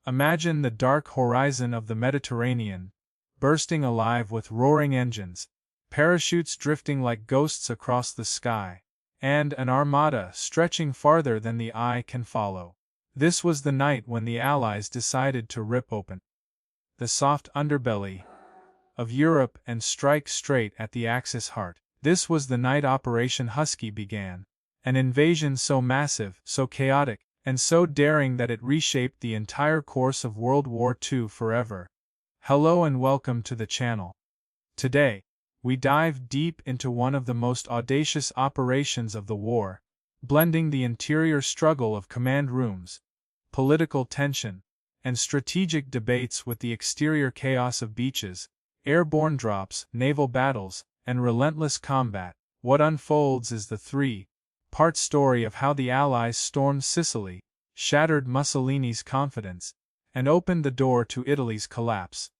Imagine the dark horizon of the Mediterranean, bursting alive with roaring engines, parachutes drifting like ghosts across the sky, and an armada stretching farther than the eye can follow. This was the night when the Allies decided to rip open the soft underbelly of Europe and strike straight at the Axis heart. This was the night Operation Husky began, an invasion so massive, so chaotic, and so daring that it reshaped the entire course of World War II forever. Hello and welcome to the channel. Today, we dive deep into one of the most audacious operations of the war, blending the interior struggle of command rooms, political tension, and strategic debates with the exterior chaos of beaches, airborne drops, naval battles, and relentless combat. What unfolds is the three-part story of how the Allies stormed Sicily, shattered Mussolini's confidence, and opened the door to Italy's collapse.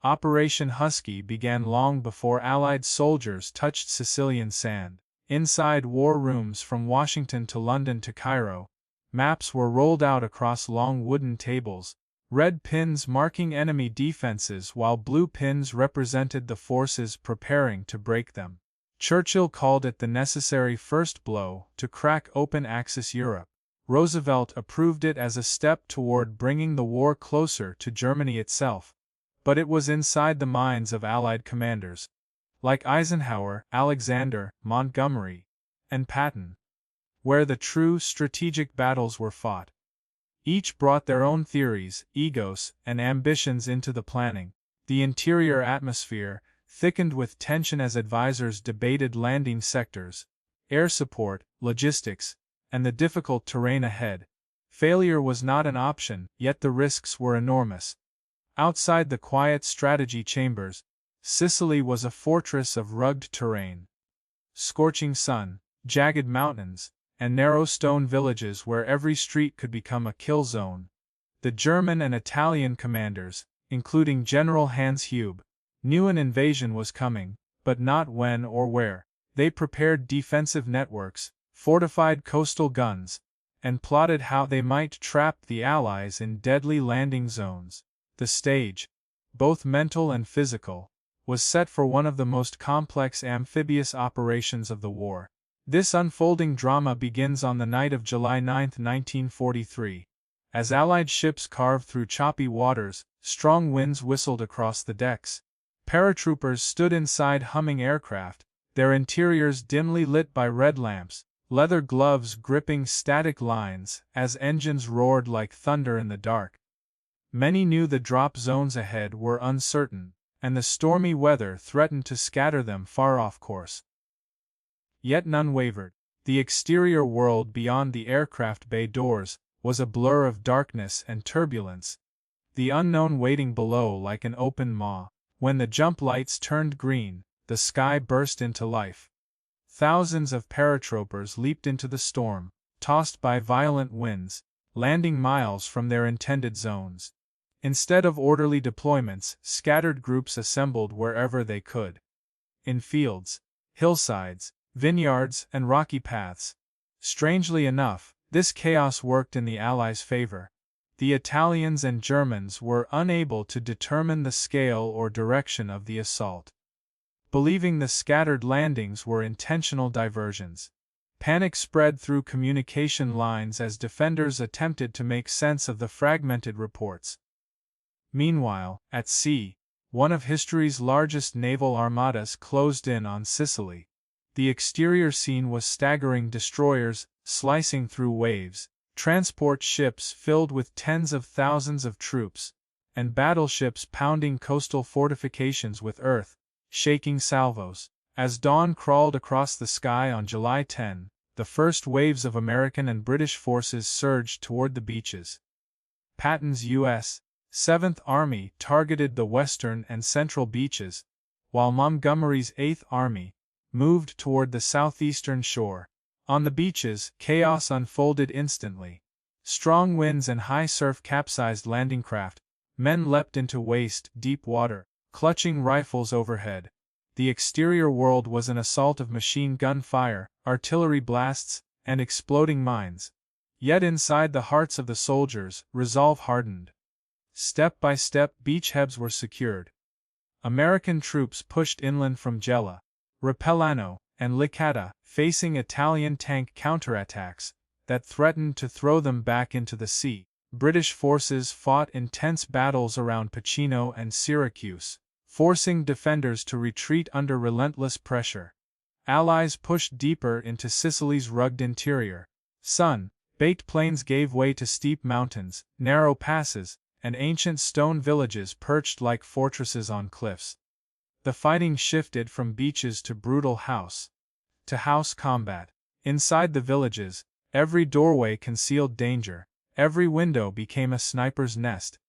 Operation Husky began long before Allied soldiers touched Sicilian sand. Inside war rooms from Washington to London to Cairo, maps were rolled out across long wooden tables, red pins marking enemy defenses while blue pins represented the forces preparing to break them. Churchill called it the necessary first blow to crack open Axis Europe. Roosevelt approved it as a step toward bringing the war closer to Germany itself. But it was inside the minds of Allied commanders, like Eisenhower, Alexander, Montgomery, and Patton, where the true strategic battles were fought. Each brought their own theories, egos, and ambitions into the planning. The interior atmosphere thickened with tension as advisors debated landing sectors, air support, logistics, and the difficult terrain ahead. Failure was not an option, yet the risks were enormous. Outside the quiet strategy chambers, Sicily was a fortress of rugged terrain. Scorching sun, jagged mountains, and narrow stone villages where every street could become a kill zone. The German and Italian commanders, including General Hans Hube, knew an invasion was coming, but not when or where. They prepared defensive networks, fortified coastal guns, and plotted how they might trap the Allies in deadly landing zones. The stage, both mental and physical, was set for one of the most complex amphibious operations of the war. This unfolding drama begins on the night of July 9, 1943. As Allied ships carved through choppy waters, strong winds whistled across the decks. Paratroopers stood inside humming aircraft, their interiors dimly lit by red lamps, leather gloves gripping static lines as engines roared like thunder in the dark. Many knew the drop zones ahead were uncertain, and the stormy weather threatened to scatter them far off course. Yet none wavered. The exterior world beyond the aircraft bay doors was a blur of darkness and turbulence, the unknown waiting below like an open maw. When the jump lights turned green, the sky burst into life. Thousands of paratroopers leaped into the storm, tossed by violent winds, landing miles from their intended zones. Instead of orderly deployments, scattered groups assembled wherever they could. In fields, hillsides, vineyards, and rocky paths. Strangely enough, this chaos worked in the Allies' favor. The Italians and Germans were unable to determine the scale or direction of the assault, believing the scattered landings were intentional diversions. Panic spread through communication lines as defenders attempted to make sense of the fragmented reports. Meanwhile, at sea, one of history's largest naval armadas closed in on Sicily. The exterior scene was staggering: destroyers slicing through waves, transport ships filled with tens of thousands of troops, and battleships pounding coastal fortifications with earth-shaking salvos. As dawn crawled across the sky on July 10, the first waves of American and British forces surged toward the beaches. Patton's U.S. 7th Army targeted the western and central beaches, while Montgomery's 8th Army moved toward the southeastern shore. On the beaches, chaos unfolded instantly. Strong winds and high surf capsized landing craft. Men leapt into waist-deep water, clutching rifles overhead. The exterior world was an assault of machine gun fire, artillery blasts, and exploding mines. Yet inside the hearts of the soldiers, resolve hardened. Step by step beachheads were secured. American troops pushed inland from Gela, Repellano, and Licata, facing Italian tank counterattacks that threatened to throw them back into the sea. British forces fought intense battles around Pachino and Syracuse, forcing defenders to retreat under relentless pressure. Allies pushed deeper into Sicily's rugged interior. Sun-baked plains gave way to steep mountains, narrow passes, and ancient stone villages perched like fortresses on cliffs. The fighting shifted from beaches to brutal house-to-house combat. Inside the villages, every doorway concealed danger, every window became a sniper's nest.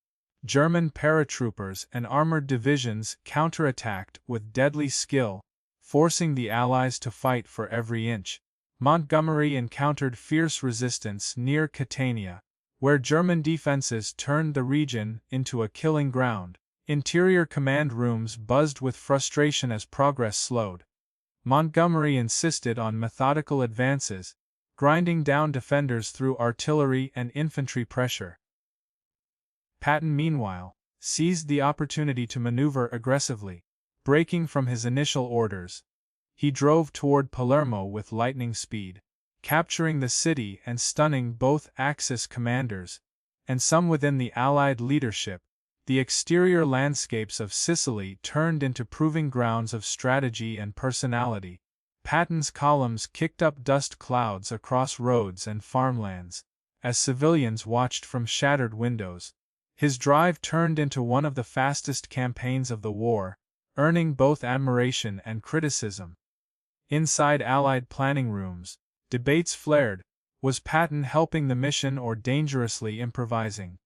German paratroopers and armored divisions counterattacked with deadly skill, forcing the Allies to fight for every inch. Montgomery encountered fierce resistance near Catania, where German defenses turned the region into a killing ground. Interior command rooms buzzed with frustration as progress slowed. Montgomery insisted on methodical advances, grinding down defenders through artillery and infantry pressure. Patton, meanwhile, seized the opportunity to maneuver aggressively, breaking from his initial orders. He drove toward Palermo with lightning speed, capturing the city and stunning both Axis commanders, and some within the Allied leadership. The exterior landscapes of Sicily turned into proving grounds of strategy and personality. Patton's columns kicked up dust clouds across roads and farmlands, as civilians watched from shattered windows. His drive turned into one of the fastest campaigns of the war, earning both admiration and criticism. Inside Allied planning rooms, debates flared. Was Patton helping the mission or dangerously improvising?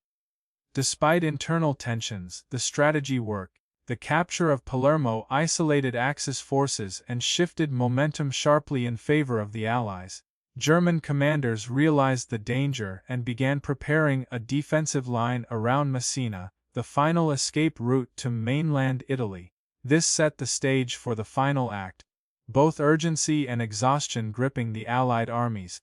Despite internal tensions, the strategy worked. The capture of Palermo isolated Axis forces and shifted momentum sharply in favor of the Allies. German commanders realized the danger and began preparing a defensive line around Messina, the final escape route to mainland Italy. This set the stage for the final act, both urgency and exhaustion gripping the Allied armies.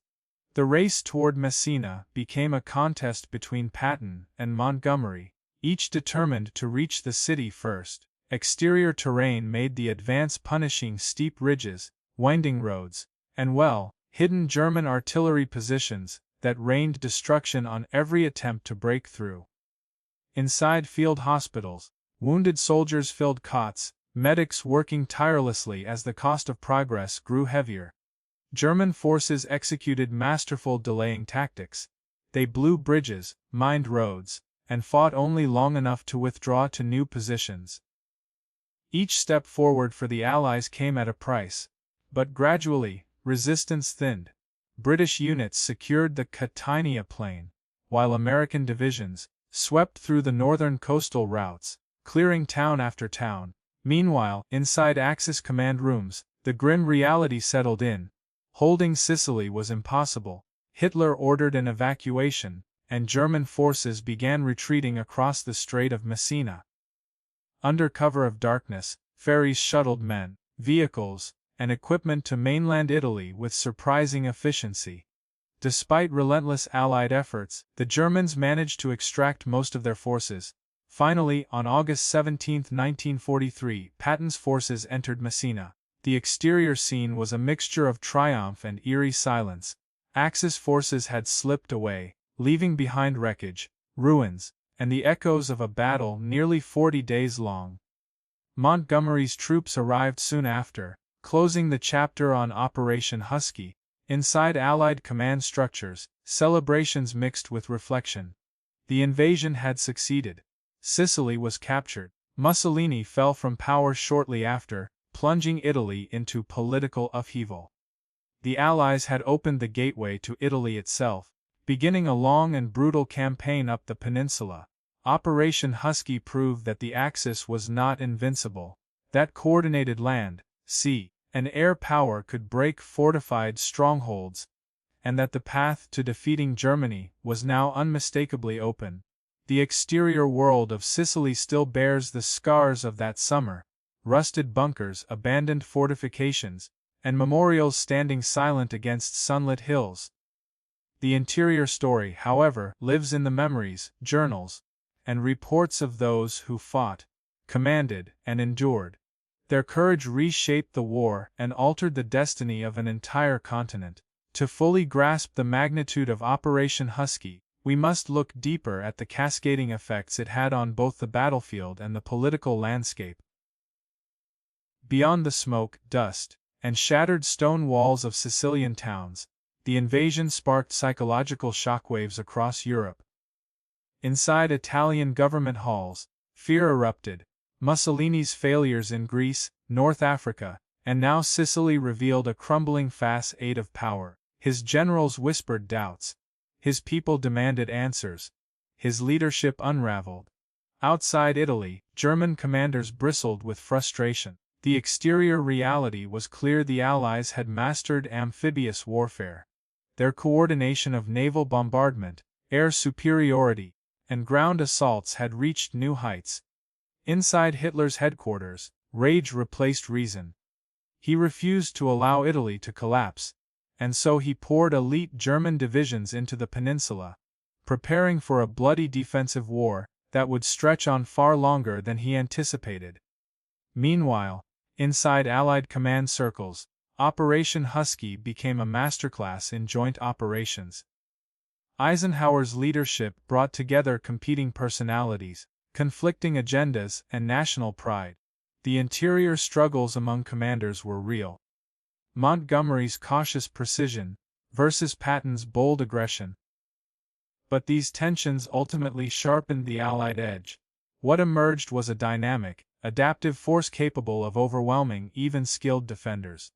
The race toward Messina became a contest between Patton and Montgomery, each determined to reach the city first. Exterior terrain made the advance punishing steep ridges, winding roads, and well-hidden German artillery positions that rained destruction on every attempt to break through. Inside field hospitals, wounded soldiers filled cots, medics working tirelessly as the cost of progress grew heavier. German forces executed masterful delaying tactics. They blew bridges, mined roads, and fought only long enough to withdraw to new positions. Each step forward for the Allies came at a price, but gradually, resistance thinned. British units secured the Catania plain, while American divisions swept through the northern coastal routes, clearing town after town. Meanwhile, inside Axis command rooms, the grim reality settled in. Holding Sicily was impossible. Hitler ordered an evacuation, and German forces began retreating across the Strait of Messina. Under cover of darkness, ferries shuttled men, vehicles, and equipment to mainland Italy with surprising efficiency. Despite relentless Allied efforts, the Germans managed to extract most of their forces. Finally, on August 17, 1943, Patton's forces entered Messina. The exterior scene was a mixture of triumph and eerie silence. Axis forces had slipped away, leaving behind wreckage, ruins, and the echoes of a battle nearly 40 days long. Montgomery's troops arrived soon after, closing the chapter on Operation Husky. Inside Allied command structures, celebrations mixed with reflection. The invasion had succeeded. Sicily was captured. Mussolini fell from power shortly after, plunging Italy into political upheaval. The Allies had opened the gateway to Italy itself, beginning a long and brutal campaign up the peninsula. Operation Husky proved that the Axis was not invincible, that coordinated land, sea, and air power could break fortified strongholds, and that the path to defeating Germany was now unmistakably open. The exterior world of Sicily still bears the scars of that summer: rusted bunkers, abandoned fortifications, and memorials standing silent against sunlit hills. The interior story, however, lives in the memories, journals, and reports of those who fought, commanded, and endured. Their courage reshaped the war and altered the destiny of an entire continent. To fully grasp the magnitude of Operation Husky, we must look deeper at the cascading effects it had on both the battlefield and the political landscape. Beyond the smoke, dust, and shattered stone walls of Sicilian towns, the invasion sparked psychological shockwaves across Europe. Inside Italian government halls, fear erupted. Mussolini's failures in Greece, North Africa, and now Sicily revealed a crumbling facade of power. His generals whispered doubts. His people demanded answers. His leadership unraveled. Outside Italy, German commanders bristled with frustration. The exterior reality was clear: the Allies had mastered amphibious warfare. Their coordination of naval bombardment, air superiority, and ground assaults had reached new heights. Inside Hitler's headquarters, rage replaced reason. He refused to allow Italy to collapse, and so he poured elite German divisions into the peninsula, preparing for a bloody defensive war that would stretch on far longer than he anticipated. Meanwhile, inside Allied command circles, Operation Husky became a masterclass in joint operations. Eisenhower's leadership brought together competing personalities, conflicting agendas, and national pride. The interior struggles among commanders were real. Montgomery's cautious precision versus Patton's bold aggression. But these tensions ultimately sharpened the Allied edge. What emerged was a dynamic, adaptive force capable of overwhelming even skilled defenders.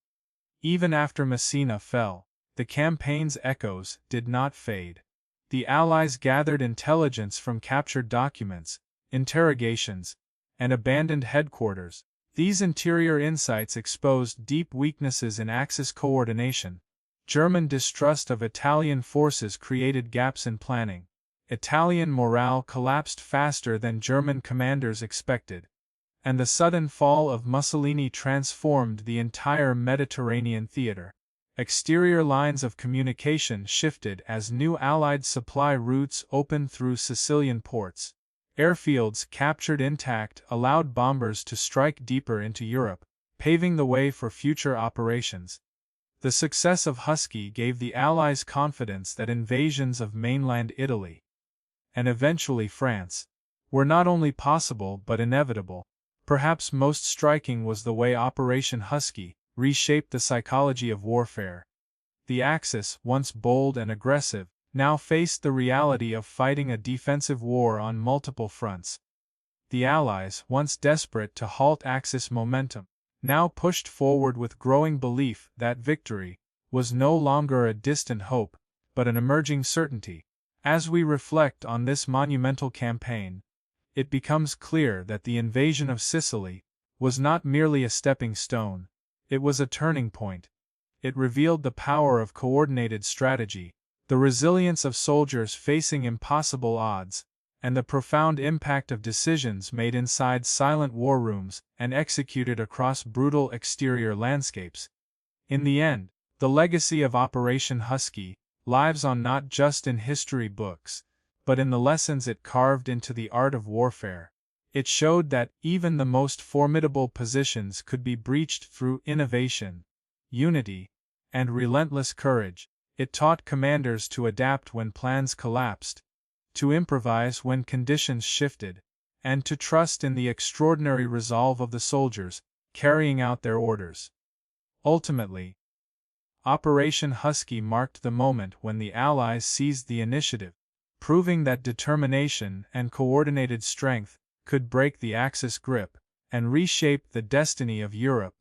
Even after Messina fell, the campaign's echoes did not fade. The Allies gathered intelligence from captured documents, interrogations, and abandoned headquarters. These interior insights exposed deep weaknesses in Axis coordination. German distrust of Italian forces created gaps in planning. Italian morale collapsed faster than German commanders expected. And the sudden fall of Mussolini transformed the entire Mediterranean theater. Exterior lines of communication shifted as new Allied supply routes opened through Sicilian ports. Airfields captured intact allowed bombers to strike deeper into Europe, paving the way for future operations. The success of Husky gave the Allies confidence that invasions of mainland Italy, and eventually France, were not only possible but inevitable. Perhaps most striking was the way Operation Husky reshaped the psychology of warfare. The Axis, once bold and aggressive, now faced the reality of fighting a defensive war on multiple fronts. The Allies, once desperate to halt Axis momentum, now pushed forward with growing belief that victory was no longer a distant hope, but an emerging certainty. As we reflect on this monumental campaign, it becomes clear that the invasion of Sicily was not merely a stepping stone, it was a turning point. It revealed the power of coordinated strategy, the resilience of soldiers facing impossible odds, and the profound impact of decisions made inside silent war rooms and executed across brutal exterior landscapes. In the end, the legacy of Operation Husky lives on not just in history books, but in the lessons it carved into the art of warfare. It showed that even the most formidable positions could be breached through innovation, unity, and relentless courage. It taught commanders to adapt when plans collapsed, to improvise when conditions shifted, and to trust in the extraordinary resolve of the soldiers carrying out their orders. Ultimately, Operation Husky marked the moment when the Allies seized the initiative, proving that determination and coordinated strength could break the Axis grip and reshape the destiny of Europe.